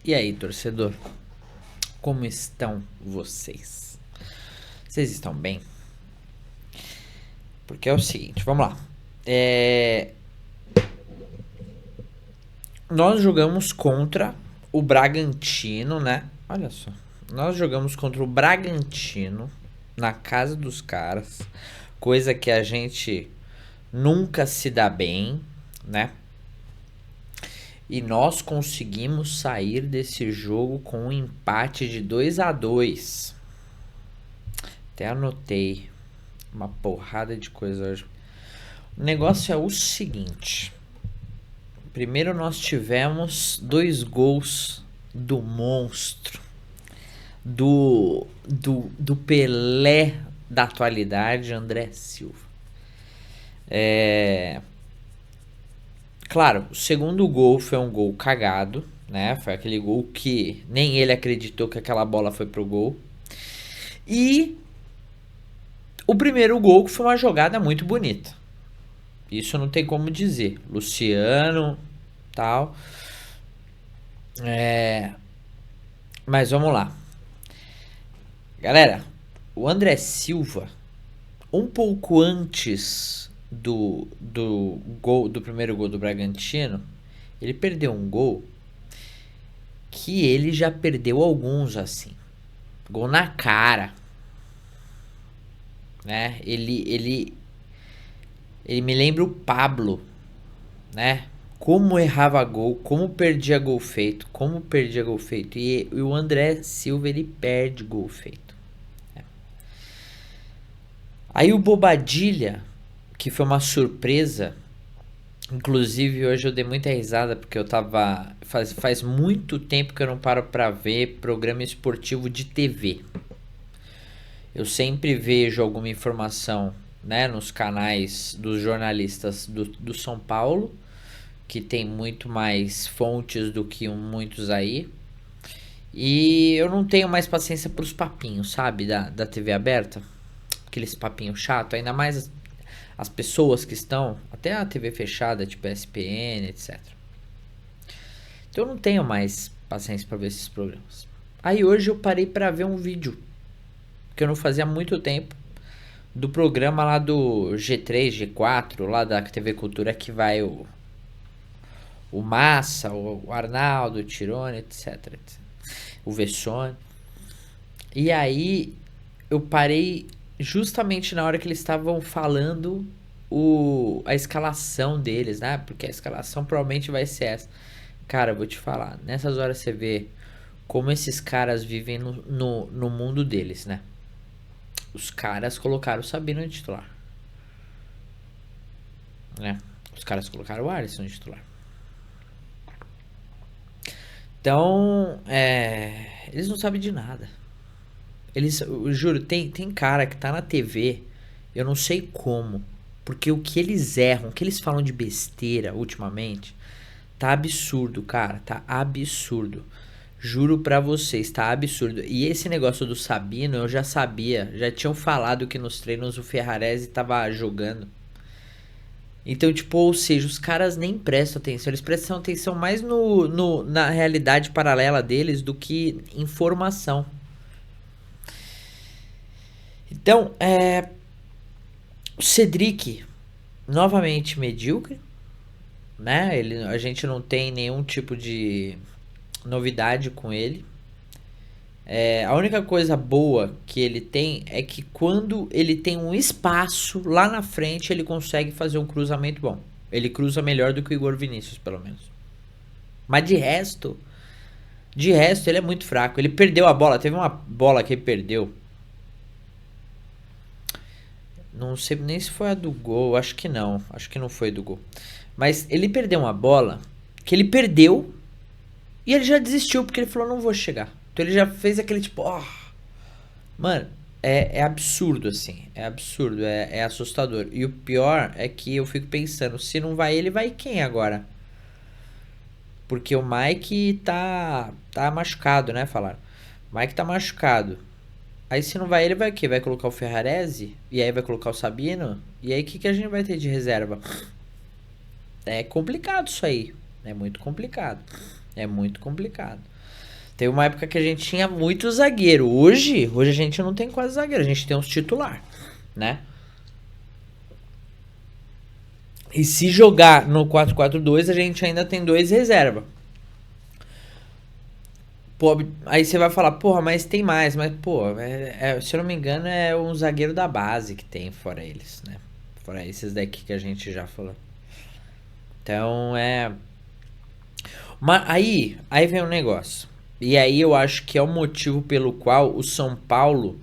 E aí, torcedor? Como estão vocês? Vocês estão bem? Porque é o seguinte, vamos lá. Nós jogamos contra o Bragantino, né? Olha só. Nós jogamos contra o Bragantino na casa dos caras. Coisa que a gente nunca se dá bem, né? E nós conseguimos sair desse jogo com um empate de 2-2. Até anotei uma porrada de coisa hoje. O negócio é o seguinte. Primeiro nós tivemos 2 gols do monstro. Do Pelé da atualidade, André Silva. Claro, o segundo gol foi um gol cagado, né? Foi aquele gol que nem ele acreditou que aquela bola foi pro gol. E o primeiro gol foi uma jogada muito bonita. Isso não tem como dizer. Luciano, tal. Mas vamos lá. Galera, o André Silva, um pouco antes do primeiro gol do Bragantino, ele perdeu um gol que ele já perdeu alguns assim. Gol na cara. Né? Ele me lembra o Pablo, né? Como errava gol, como perdia gol feito, E o André Silva, ele perde gol feito. Aí o Bobadilha, que foi uma surpresa, inclusive hoje eu dei muita risada porque eu tava... Faz muito tempo que eu não paro pra ver programa esportivo de TV. Eu sempre vejo alguma informação, né, nos canais dos jornalistas do São Paulo, que tem muito mais fontes do que muitos aí. E eu não tenho mais paciência pros papinhos, sabe, da TV aberta. Aqueles papinhos chato, ainda mais as pessoas que estão, até a TV fechada, tipo ESPN, etc. Então eu não tenho mais paciência pra ver esses programas. Aí hoje eu parei pra ver um vídeo que eu não fazia há muito tempo, do programa lá do G3, G4, lá da TV Cultura, que vai o Massa, o Arnaldo, o Tirone, etc. O Vessone. E aí eu parei justamente na hora que eles estavam falando a escalação deles, né? Porque a escalação provavelmente vai ser essa. Cara, eu vou te falar, nessas horas você vê como esses caras vivem no mundo deles, né? Os caras colocaram o Sabino de titular, né? Os caras colocaram o Alisson de titular. Então, eles não sabem de nada. Eu juro, tem cara que tá na TV, eu não sei como, porque o que eles erram, o que eles falam de besteira ultimamente, tá absurdo, cara, tá absurdo. Juro pra vocês, tá absurdo. E esse negócio do Sabino, eu já sabia, já tinham falado que nos treinos o Ferrarese tava jogando. Então, tipo, ou seja, os caras nem prestam atenção, eles prestam atenção mais na realidade paralela deles do que informação. Então, o Cedric, novamente medíocre, né? A gente não tem nenhum tipo de novidade com ele. A única coisa boa que ele tem é que quando ele tem um espaço lá na frente, ele consegue fazer um cruzamento bom. Ele cruza melhor do que o Igor Vinícius, pelo menos. Mas de resto ele é muito fraco. Ele perdeu a bola, teve uma bola que ele perdeu. Não sei nem se foi a do gol, acho que não foi do gol. Mas ele perdeu uma bola que ele perdeu e ele já desistiu porque ele falou, não vou chegar. Então ele já fez aquele tipo, mano, é absurdo assim, é absurdo, é assustador. E o pior é que eu fico pensando, se não vai ele, vai quem agora? Porque o Mike tá machucado, né, falaram. O Mike tá machucado. Aí se não vai ele, vai o quê? Vai colocar o Ferrarese? E aí vai colocar o Sabino? E aí o que a gente vai ter de reserva? É complicado isso aí. É muito complicado. É muito complicado. Teve uma época que a gente tinha muito zagueiro. Hoje a gente não tem quase zagueiro, a gente tem uns titular, né? E se jogar no 4-4-2, a gente ainda tem 2 reserva. Pô, aí você vai falar, porra, mas tem mais. Mas, pô, se eu não me engano, é um zagueiro da base que tem, fora eles, né? Fora esses daqui que a gente já falou. Então, Mas aí vem um negócio. E aí eu acho que é o motivo pelo qual o São Paulo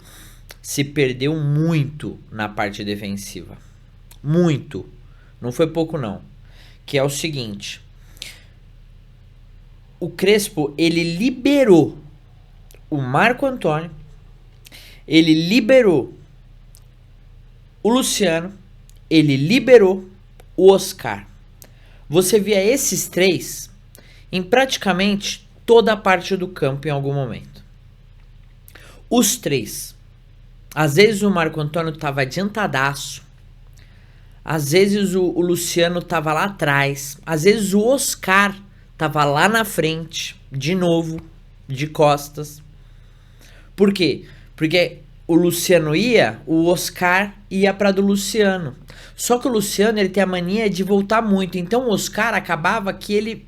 se perdeu muito na parte defensiva. Muito. Não foi pouco, não. Que é o seguinte. O Crespo, ele liberou o Marco Antônio, ele liberou o Luciano, ele liberou o Oscar. Você via esses 3 em praticamente toda a parte do campo em algum momento. Os 3. Às vezes o Marco Antônio estava adiantadaço. Às vezes o Luciano estava lá atrás. Às vezes o Oscar estava lá na frente, de novo, de costas. Por quê? Porque o Luciano ia, o Oscar ia para do Luciano. Só que o Luciano, ele tem a mania de voltar muito. Então o Oscar acabava que ele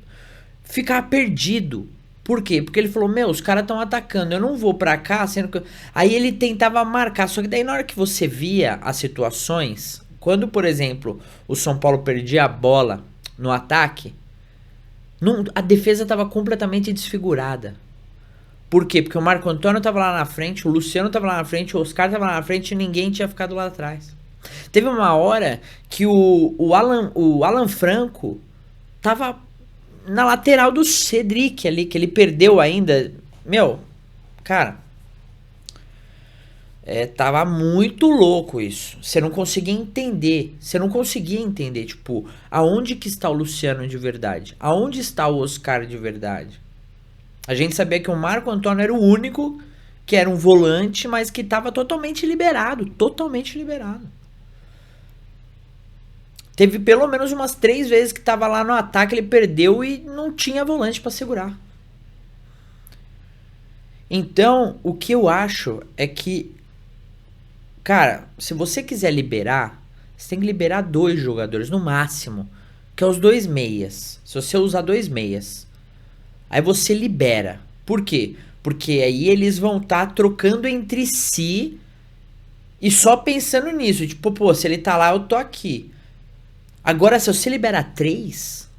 ficava perdido. Por quê? Porque ele falou, os caras estão atacando, eu não vou pra cá, sendo que... Aí ele tentava marcar, só que daí na hora que você via as situações, quando, por exemplo, o São Paulo perdia a bola no ataque, a defesa estava completamente desfigurada. Por quê? Porque o Marco Antônio estava lá na frente, o Luciano estava lá na frente, o Oscar estava lá na frente e ninguém tinha ficado lá atrás. Teve uma hora que o Alan Franco tava na lateral do Cedric ali, que ele perdeu ainda. Cara, tava muito louco isso. Você não conseguia entender. Tipo, aonde que está o Luciano de verdade? Aonde está o Oscar de verdade? A gente sabia que o Marco Antônio era o único que era um volante, mas que estava totalmente liberado. Totalmente liberado. Teve pelo menos umas 3 vezes que tava lá no ataque, ele perdeu e não tinha volante para segurar. Então, o que eu acho é que, cara, se você quiser liberar, você tem que liberar 2 jogadores no máximo, que é os 2 meias. Se você usar 2 meias, aí você libera. Por quê? Porque aí eles vão estar trocando entre si e só pensando nisso. Tipo, pô, se ele tá lá, eu tô aqui. Agora, se você liberar 3,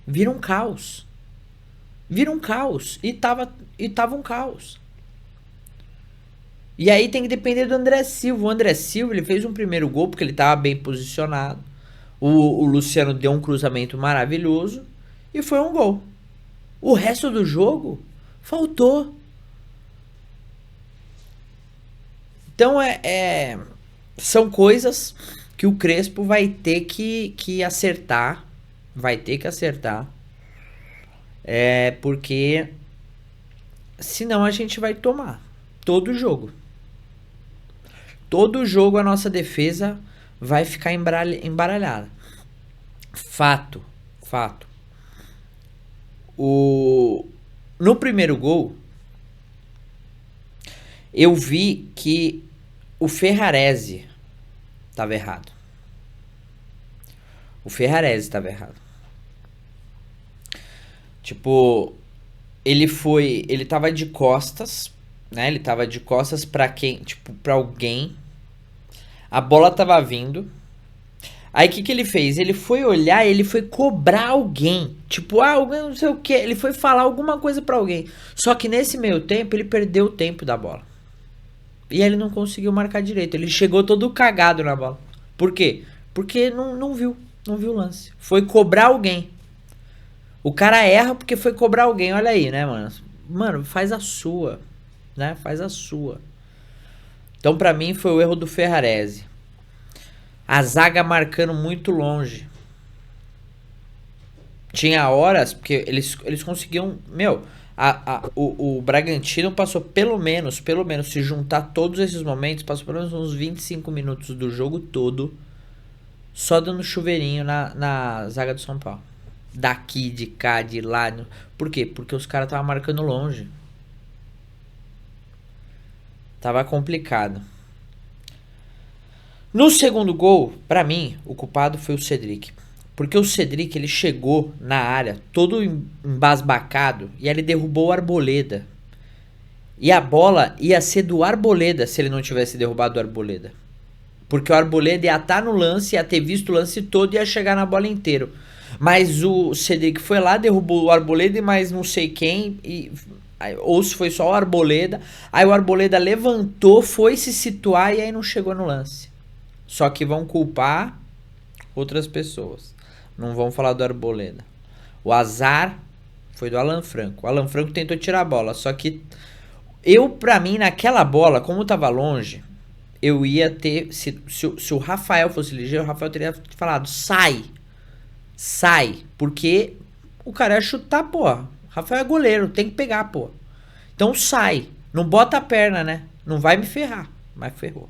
vira um caos. Vira um caos. E tava um caos. E aí tem que depender do André Silva. O André Silva, ele fez um primeiro gol porque ele tava bem posicionado. O Luciano deu um cruzamento maravilhoso e foi um gol. O resto do jogo faltou. Então são coisas que o Crespo vai ter que acertar. Vai ter que acertar. Porque senão a gente vai tomar todo jogo. Todo jogo a nossa defesa vai ficar embaralhada. Fato. No primeiro gol, eu vi que o Ferrarese estava errado. Tipo, ele tava de costas, né? Ele tava de costas pra quem? Tipo, pra alguém. A bola tava vindo. Aí o que ele fez? Ele foi olhar, ele foi cobrar alguém. Tipo, alguém não sei o que. Ele foi falar alguma coisa pra alguém. Só que nesse meio tempo, ele perdeu o tempo da bola. E ele não conseguiu marcar direito. Ele chegou todo cagado na bola. Por quê? Porque não viu o lance. Foi cobrar alguém. O cara erra porque foi cobrar alguém. Olha aí, né, mano? Mano, faz a sua. Né? Faz a sua. Então, pra mim, foi o erro do Ferrarese. A zaga marcando muito longe. Tinha horas, porque eles conseguiam... o Bragantino passou pelo menos, se juntar todos esses momentos, passou pelo menos uns 25 minutos do jogo todo só dando chuveirinho na zaga do São Paulo. daqui, de cá, de lá. Por quê? Porque os caras estavam marcando longe. Tava complicado. No segundo gol, pra mim, o culpado foi o Cedric. Porque o Cedric, ele chegou na área todo embasbacado e ele derrubou o Arboleda. E a bola ia ser do Arboleda se ele não tivesse derrubado o Arboleda. Porque o Arboleda ia estar no lance, ia ter visto o lance todo e ia chegar na bola inteiro. Mas o Cedric foi lá, derrubou o Arboleda e mais não sei quem, ou se foi só o Arboleda. Aí o Arboleda levantou, foi se situar e aí não chegou no lance. Só que vão culpar outras pessoas. Não vão falar do Arboleda. O azar foi do Alan Franco. O Alan Franco tentou tirar a bola, só que pra mim, naquela bola, como tava longe, eu ia ter... Se o Rafael fosse ligeiro, o Rafael teria falado, sai, porque o cara ia chutar, pô. O Rafael é goleiro, tem que pegar, pô. Então sai, não bota a perna, né? Não vai me ferrar, mas ferrou.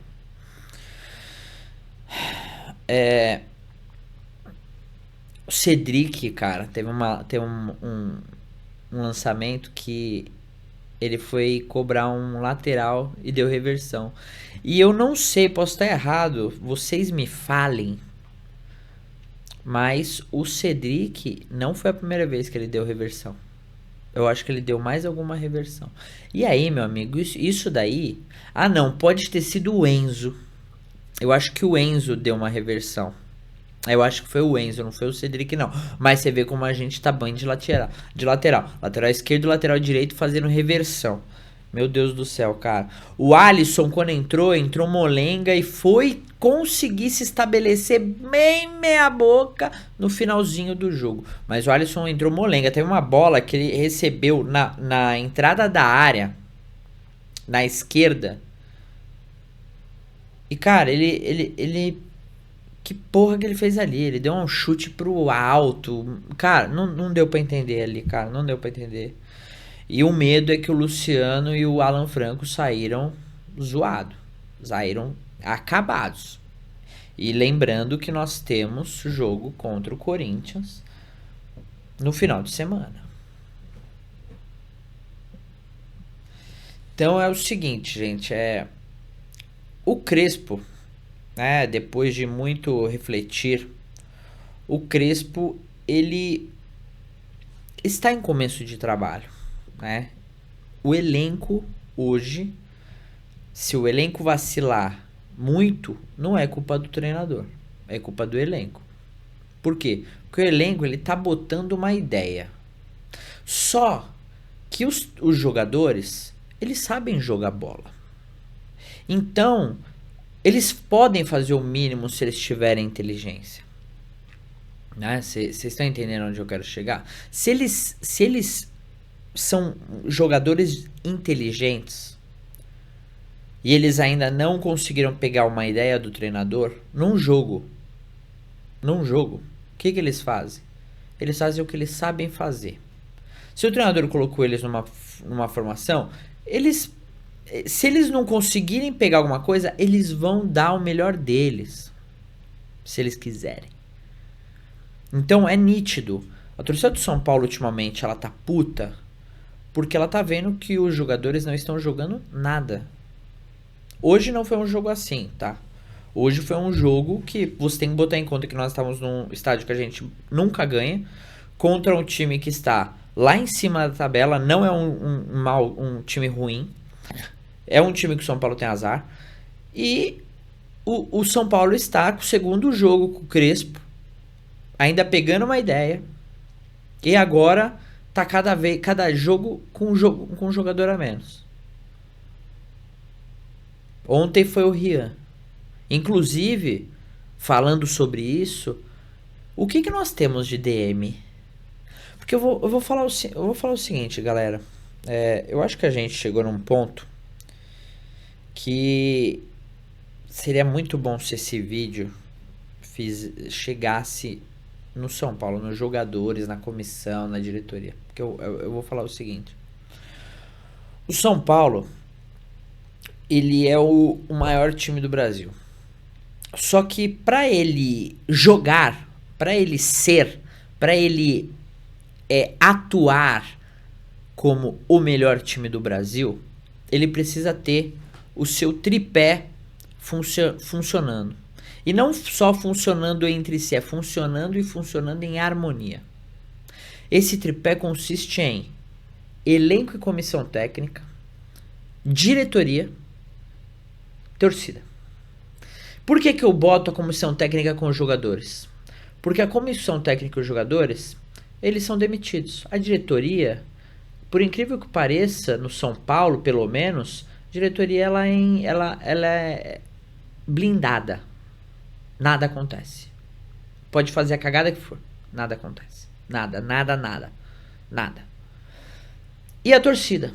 O Cedric, cara, teve um lançamento que ele foi cobrar um lateral e deu reversão. E eu não sei, posso estar errado, vocês me falem, mas o Cedric não foi a primeira vez que ele deu reversão. Eu acho que ele deu mais alguma reversão. E aí, meu amigo, isso daí... Ah, não, pode ter sido o Enzo. Eu acho que o Enzo deu uma reversão. Eu acho que foi o Enzo, não foi o Cedric, não. Mas você vê como a gente tá bem de lateral. Lateral esquerdo e lateral direito fazendo reversão. Meu Deus do céu, cara. O Alisson, quando entrou molenga e foi conseguir se estabelecer bem meia boca no finalzinho do jogo. Mas o Alisson entrou molenga. Teve uma bola que ele recebeu na entrada da área, na esquerda. E, cara, ele que porra que ele fez ali? Ele deu um chute pro alto. Cara, não deu pra entender ali, cara. Não deu pra entender. E o medo é que o Luciano e o Alan Franco saíram zoados. Saíram acabados. E lembrando que nós temos jogo contra o Corinthians no final de semana. Então é o seguinte, gente. O Crespo, né, depois de muito refletir, o Crespo, ele está em começo de trabalho, né? O elenco hoje, se o elenco vacilar muito, não é culpa do treinador, é culpa do elenco. Por quê? Porque o elenco, ele tá botando uma ideia. Só que os jogadores, eles sabem jogar bola. Então, eles podem fazer o mínimo se eles tiverem inteligência. Vocês estão entendendo onde eu quero chegar? Se eles são jogadores inteligentes e eles ainda não conseguiram pegar uma ideia do treinador, num jogo, o que eles fazem? Eles fazem o que eles sabem fazer. Se o treinador colocou eles numa formação, se eles não conseguirem pegar alguma coisa, eles vão dar o melhor deles, se eles quiserem. Então é nítido. A torcida do São Paulo ultimamente, ela tá puta porque ela tá vendo que os jogadores não estão jogando nada. Hoje não foi um jogo assim, tá? Hoje foi um jogo que você tem que botar em conta que nós estamos num estádio que a gente nunca ganha, contra um time que está lá em cima da tabela. Não é um time ruim. É um time que o São Paulo tem azar. E o São Paulo está com o segundo jogo com o Crespo, ainda pegando uma ideia. E agora tá cada jogo com um jogador a menos. Ontem foi o Rian. Inclusive, falando sobre isso, o que nós temos de DM? Porque eu vou falar o seguinte, galera. Eu acho que a gente chegou num ponto que seria muito bom se esse vídeo chegasse no São Paulo, nos jogadores, na comissão, na diretoria. Porque eu vou falar o seguinte. O São Paulo, ele é o maior time do Brasil. Só que para ele jogar, para ele ser, para ele atuar como o melhor time do Brasil, ele precisa ter o seu tripé funcionando. E não só funcionando entre si, é funcionando e funcionando em harmonia. Esse tripé consiste em elenco e comissão técnica, diretoria, torcida. Por que eu boto a comissão técnica com os jogadores? Porque a comissão técnica e os jogadores, eles são demitidos. A diretoria, por incrível que pareça, no São Paulo, pelo menos, a diretoria ela é blindada. Nada acontece. Pode fazer a cagada que for. Nada acontece. Nada. E a torcida,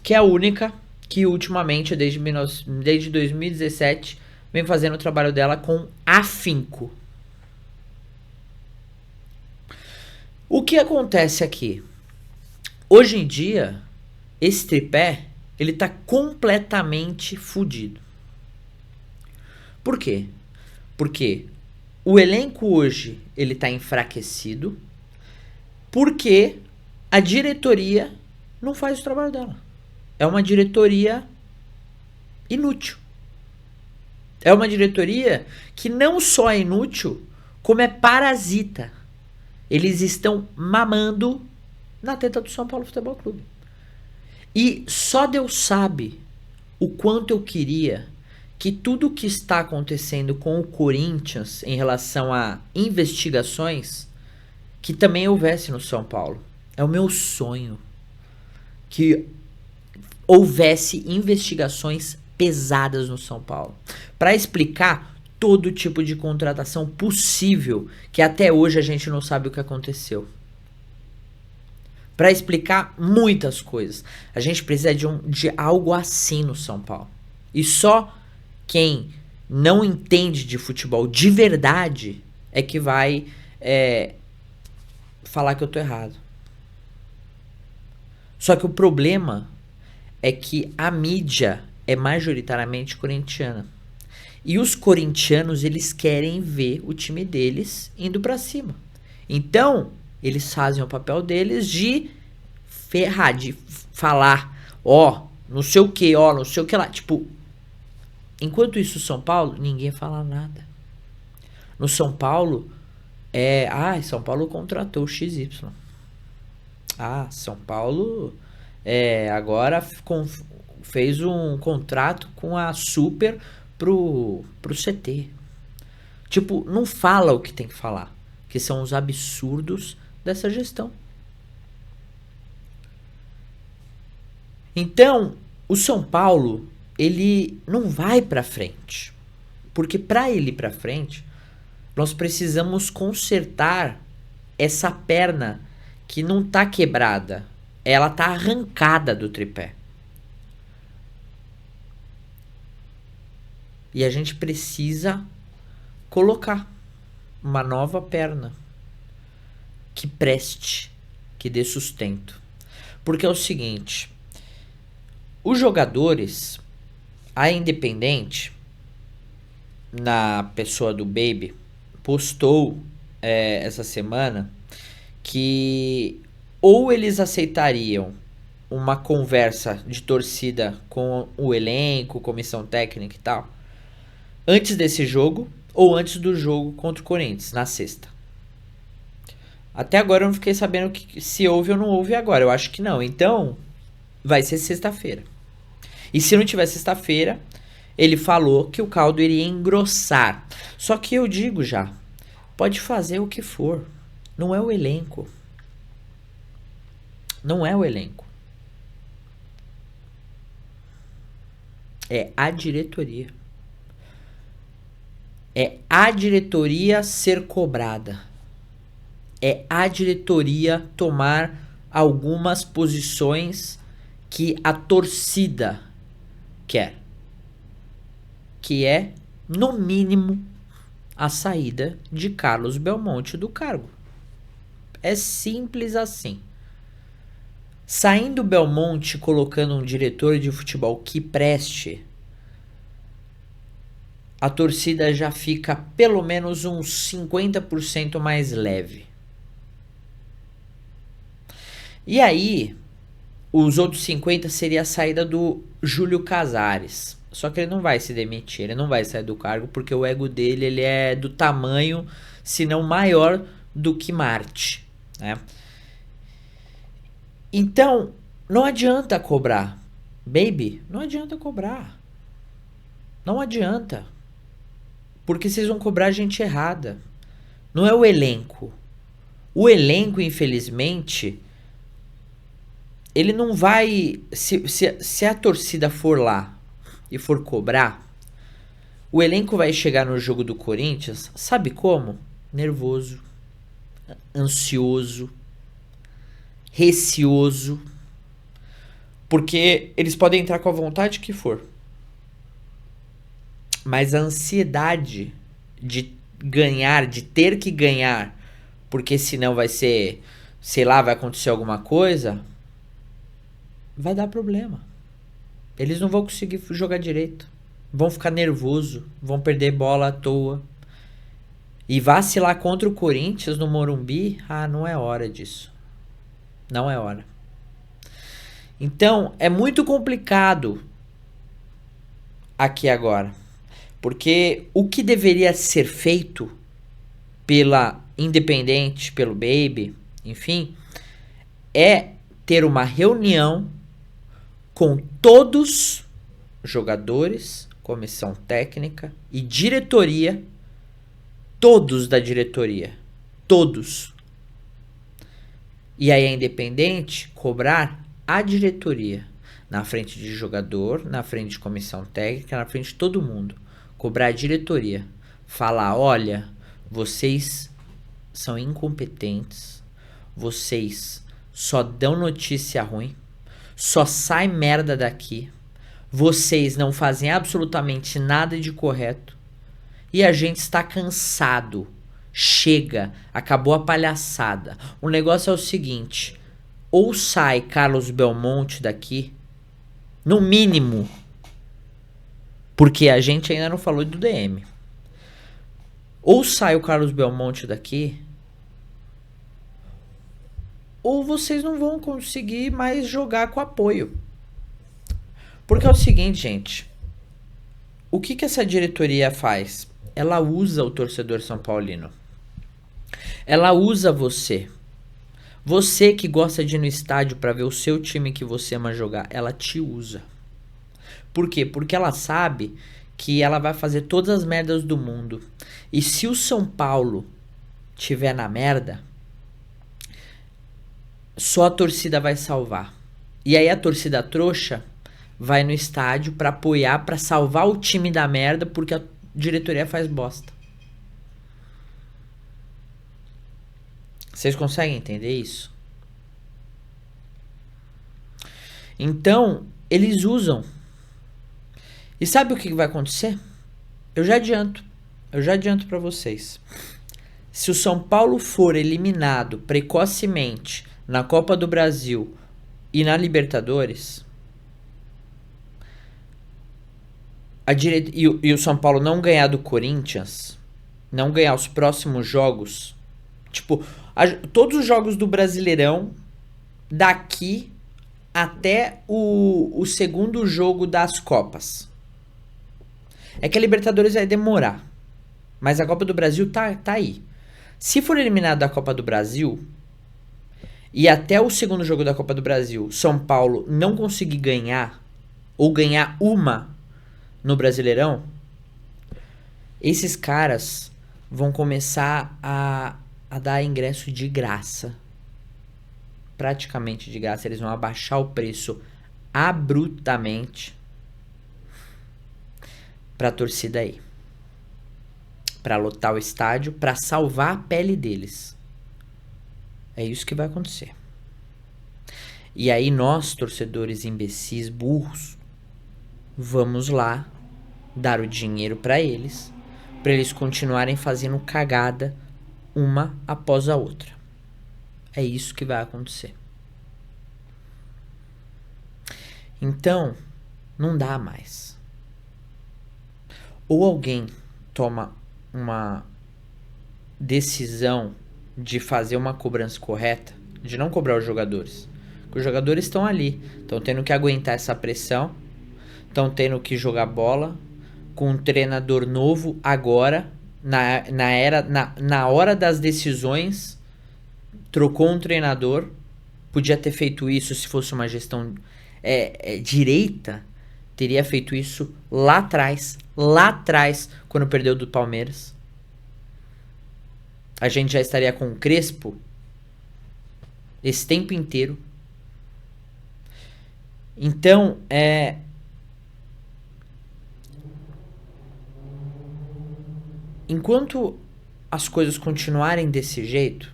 que é a única que ultimamente, desde 2017, vem fazendo o trabalho dela com afinco. O que acontece aqui? Hoje em dia, esse tripé, ele tá completamente fudido. Por quê? Porque o elenco hoje, ele tá enfraquecido, porque a diretoria não faz o trabalho dela. É uma diretoria inútil. É uma diretoria que não só é inútil, como é parasita. Eles estão mamando na teta do São Paulo Futebol Clube. E só Deus sabe o quanto eu queria que tudo que está acontecendo com o Corinthians em relação a investigações, que também houvesse no São Paulo. É o meu sonho que houvesse investigações pesadas no São Paulo, para explicar todo tipo de contratação possível que até hoje a gente não sabe o que aconteceu. Para explicar muitas coisas. A gente precisa de algo assim no São Paulo. E só quem não entende de futebol de verdade é que vai falar que eu tô errado. Só que o problema é que a mídia é majoritariamente corintiana. E os corintianos, eles querem ver o time deles indo pra cima. Então, eles fazem o papel deles de ferrar, de falar, não sei o que, não sei o que lá. Tipo, enquanto isso, São Paulo, ninguém fala nada. No São Paulo, São Paulo contratou o XY. São Paulo agora fez um contrato com a Super pro CT. Tipo, não fala o que tem que falar, que são os absurdos dessa gestão. Então, o São Paulo, ele não vai pra frente. Porque para ele ir pra frente, nós precisamos consertar essa perna que não tá quebrada. Ela tá arrancada do tripé. E a gente precisa colocar uma nova perna que preste, que dê sustento. Porque é o seguinte, os jogadores, a Independente, na pessoa do Baby, postou essa semana que ou eles aceitariam uma conversa de torcida com o elenco, comissão técnica e tal, antes desse jogo ou antes do jogo contra o Corinthians, na sexta. Até agora eu não fiquei sabendo se houve ou não houve agora. Eu acho que não. Então, vai ser sexta-feira. E se não tiver sexta-feira, ele falou que o caldo iria engrossar. Só que eu digo já, pode fazer o que for. Não é o elenco. Não é o elenco. É a diretoria. É a diretoria ser cobrada. É a diretoria tomar algumas posições que a torcida quer. Que é, no mínimo, a saída de Carlos Belmonte do cargo. É simples assim. Saindo Belmonte, colocando um diretor de futebol que preste, a torcida já fica pelo menos uns 50% mais leve. E aí, os outros 50 seria a saída do Júlio Casares. Só que ele não vai se demitir, ele não vai sair do cargo, porque o ego dele ele é do tamanho, se não maior, do que Marte, né? Então, não adianta cobrar. Baby, não adianta cobrar. Não adianta. Porque vocês vão cobrar a gente errada. Não é o elenco. O elenco, infelizmente, ele não vai. Se a torcida for lá e for cobrar, o elenco vai chegar no jogo do Corinthians, sabe como? Nervoso, ansioso, receoso. Porque eles podem entrar com a vontade que for. Mas a ansiedade de ganhar, de ter que ganhar, porque senão vai ser, sei lá, vai acontecer alguma coisa, vai dar problema. Eles não vão conseguir jogar direito. Vão ficar nervoso, vão perder bola à toa. E vacilar contra o Corinthians no Morumbi, não é hora disso. Não é hora. Então, é muito complicado aqui agora. Porque o que deveria ser feito pela Independente, pelo Baby, enfim, é ter uma reunião com todos os jogadores, comissão técnica e diretoria, todos da diretoria, todos. E aí a Independente cobrar a diretoria, na frente de jogador, na frente de comissão técnica, na frente de todo mundo. Cobrar a diretoria, falar, olha, vocês são incompetentes, vocês só dão notícia ruim, só sai merda daqui, vocês não fazem absolutamente nada de correto e a gente está cansado, chega, acabou a palhaçada. O negócio é o seguinte, ou sai Carlos Belmonte daqui, no mínimo, porque a gente ainda não falou do DM. Ou sai o Carlos Belmonte daqui, ou vocês não vão conseguir mais jogar com apoio. Porque é o seguinte, gente. O que essa diretoria faz? Ela usa o torcedor são paulino. Ela usa você. Você que gosta de ir no estádio para ver o seu time que você ama jogar, ela te usa. Por quê? Porque ela sabe que ela vai fazer todas as merdas do mundo. E se o São Paulo tiver na merda, só a torcida vai salvar. E aí a torcida trouxa vai no estádio pra apoiar, pra salvar o time da merda, porque a diretoria faz bosta. Vocês conseguem entender isso? Então, eles usam. E sabe o que vai acontecer? Eu já adianto pra vocês. Se o São Paulo for eliminado precocemente na Copa do Brasil e na Libertadores, e o São Paulo não ganhar do Corinthians, não ganhar os próximos jogos, tipo, todos os jogos do Brasileirão daqui até o segundo jogo das Copas. É que a Libertadores vai demorar, mas a Copa do Brasil tá aí. Se for eliminado da Copa do Brasil e até o segundo jogo da Copa do Brasil, São Paulo não conseguir ganhar ou ganhar uma no Brasileirão, esses caras vão começar a dar ingresso de graça. Praticamente de graça. Eles vão abaixar o preço abruptamente pra torcida aí. Pra lotar o estádio, pra salvar a pele deles. É isso que vai acontecer. E aí nós, torcedores imbecis, burros, vamos lá dar o dinheiro pra eles continuarem fazendo cagada uma após a outra. É isso que vai acontecer. Então, não dá mais. Ou alguém toma uma decisão de fazer uma cobrança correta, de não cobrar os jogadores, Os jogadores estão ali, estão tendo que aguentar essa pressão, estão tendo que jogar bola com um treinador novo agora, na hora das decisões, trocou um treinador, podia ter feito isso se fosse uma gestão direita, teria feito isso lá atrás, quando perdeu do Palmeiras. A gente já estaria com o Crespo esse tempo inteiro. Então, enquanto as coisas continuarem desse jeito,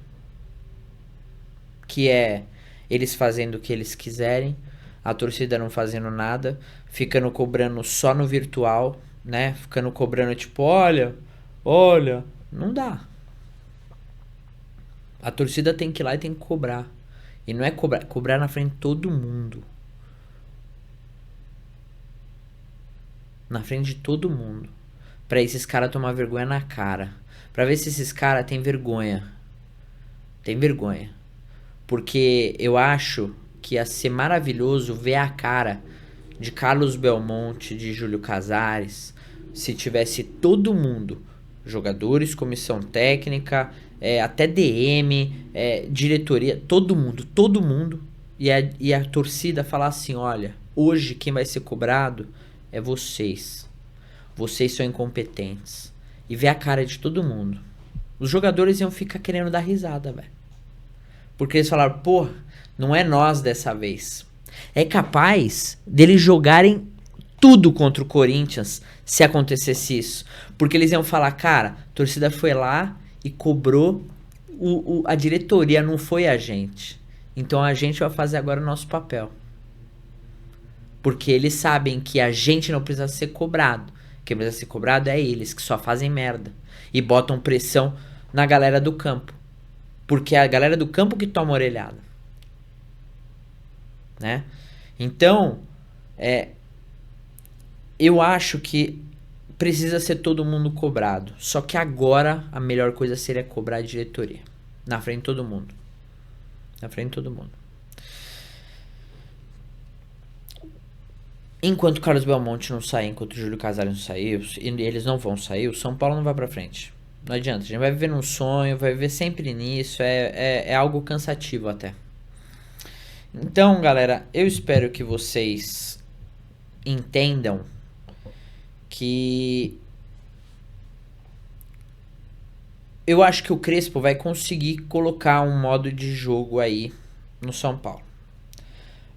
que é eles fazendo o que eles quiserem, a torcida não fazendo nada, ficando cobrando só no virtual, né? Ficando cobrando tipo, olha, não dá. A torcida tem que ir lá e tem que cobrar. E não é cobrar na frente de todo mundo. Na frente de todo mundo. Pra esses caras tomar vergonha na cara. Pra ver se esses caras têm vergonha. Tem vergonha. Porque eu acho que ia ser maravilhoso ver a cara de Carlos Belmonte, de Júlio Casares, se tivesse todo mundo, jogadores, comissão técnica, até DM, diretoria, todo mundo, e a torcida falar assim, olha, hoje quem vai ser cobrado é vocês. Vocês são incompetentes. E ver a cara de todo mundo. Os jogadores iam ficar querendo dar risada, velho. Porque eles falaram, pô, não é nós dessa vez. É capaz deles jogarem tudo contra o Corinthians se acontecesse isso. Porque eles iam falar, cara, a torcida foi lá e cobrou a diretoria, não foi a gente. Então a gente vai fazer agora o nosso papel. Porque eles sabem que a gente não precisa ser cobrado. Quem precisa ser cobrado é eles, que só fazem merda. E botam pressão na galera do campo. Porque é a galera do campo que toma orelhada. Né? Então, eu acho que precisa ser todo mundo cobrado. Só que agora a melhor coisa seria cobrar a diretoria. Na frente de todo mundo. Na frente de todo mundo. Enquanto Carlos Belmonte não sair, enquanto Júlio Casares não sair, e eles não vão sair, o São Paulo não vai pra frente. Não adianta, a gente vai viver num sonho, vai viver sempre nisso, é algo cansativo até. Então, galera, eu espero que vocês entendam que eu acho que o Crespo vai conseguir colocar um modo de jogo aí no São Paulo.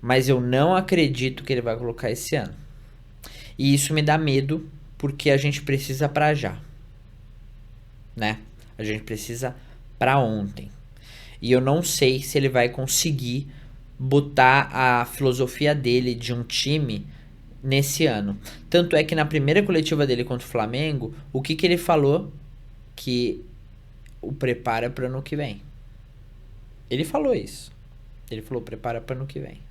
Mas eu não acredito que ele vai colocar esse ano. E isso me dá medo, porque a gente precisa pra já. Né? A gente precisa pra ontem. E eu não sei se ele vai conseguir botar a filosofia dele de um time nesse ano. Tanto é que na primeira coletiva dele contra o Flamengo, o que ele falou? Que o prepara para ano que vem. Ele falou isso. Ele falou, prepara para ano que vem.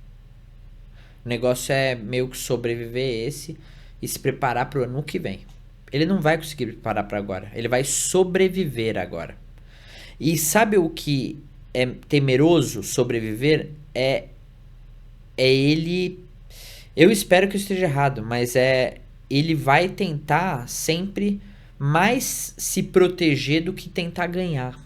O negócio é meio que sobreviver e se preparar para o ano que vem. Ele não vai conseguir preparar para agora. Ele vai sobreviver agora. E sabe o que é temeroso sobreviver? É ele... Eu espero que eu esteja errado, mas ele vai tentar sempre mais se proteger do que tentar ganhar.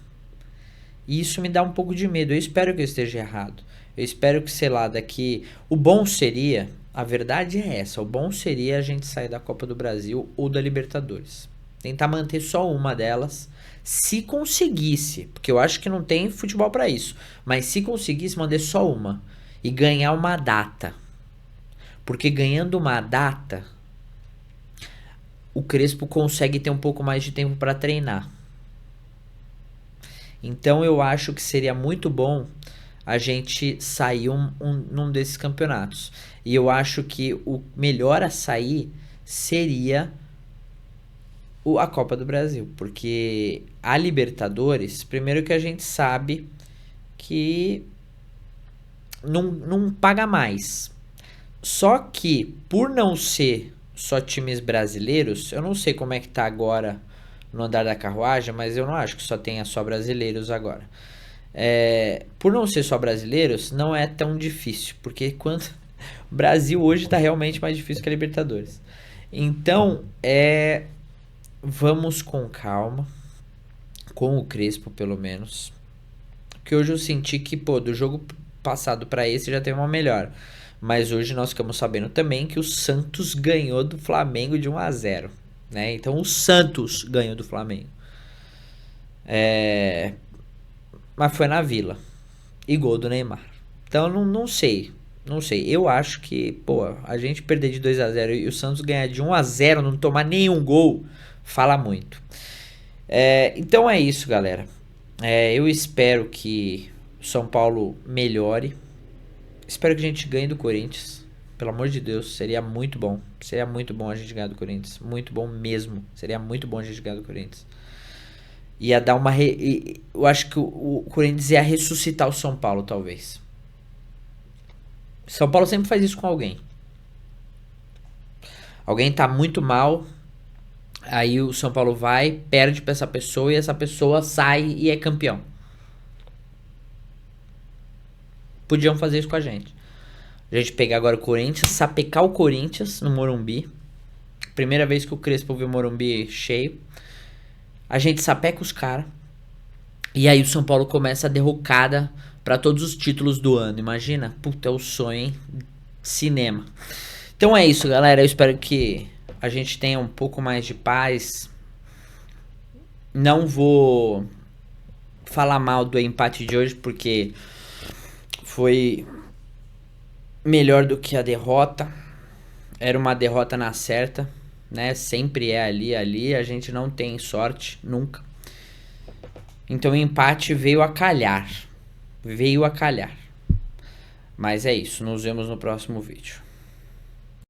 E isso me dá um pouco de medo. Eu espero que eu esteja errado. Eu espero que, sei lá, daqui... O bom seria... A verdade é essa. O bom seria a gente sair da Copa do Brasil ou da Libertadores. Tentar manter só uma delas. Se conseguisse. Porque eu acho que não tem futebol pra isso. Mas se conseguisse manter só uma. E ganhar uma data. Porque ganhando uma data... O Crespo consegue ter um pouco mais de tempo pra treinar. Então eu acho que seria muito bom a gente sair num desses campeonatos. E eu acho que o melhor a sair seria a Copa do Brasil. Porque a Libertadores, primeiro que a gente sabe que não paga mais. Só que, por não ser só times brasileiros, eu não sei como é que tá agora no andar da carruagem, mas eu não acho que só tenha só brasileiros agora. Por não ser só brasileiros, não é tão difícil, porque quando o Brasil hoje tá realmente mais difícil que a Libertadores. Então, vamos com calma, com o Crespo pelo menos, porque hoje eu senti que, pô, do jogo passado pra esse já teve uma melhora. Mas hoje nós ficamos sabendo também que o Santos ganhou do Flamengo de 1-0, né? Então o Santos ganhou do Flamengo. Mas foi na Vila. E gol do Neymar. Então não sei. Não sei. Eu acho que, pô, a gente perder de 2-0 e o Santos ganhar de 1-0, não tomar nenhum gol, fala muito. Então é isso, galera. Eu espero que o São Paulo melhore. Espero que a gente ganhe do Corinthians. Pelo amor de Deus, seria muito bom. Seria muito bom a gente ganhar do Corinthians. Muito bom mesmo. Seria muito bom a gente ganhar do Corinthians. Ia dar uma... Eu acho que o Corinthians ia ressuscitar o São Paulo, talvez. São Paulo sempre faz isso com alguém. Alguém tá muito mal, aí o São Paulo vai, perde pra essa pessoa e essa pessoa sai e é campeão. Podiam fazer isso com a gente. A gente pegar agora o Corinthians, sapecar o Corinthians no Morumbi. Primeira vez que o Crespo viu o Morumbi cheio. A gente sapeca os caras. E aí o São Paulo começa a derrocada pra todos os títulos do ano. Imagina? Puta, é o sonho, hein? Cinema. Então é isso, galera. Eu espero que a gente tenha um pouco mais de paz. Não vou falar mal do empate de hoje, porque foi melhor do que a derrota. Era uma derrota na certa, né? Sempre é ali. A gente não tem sorte, nunca. Então o empate veio a calhar. Mas é isso. Nos vemos no próximo vídeo.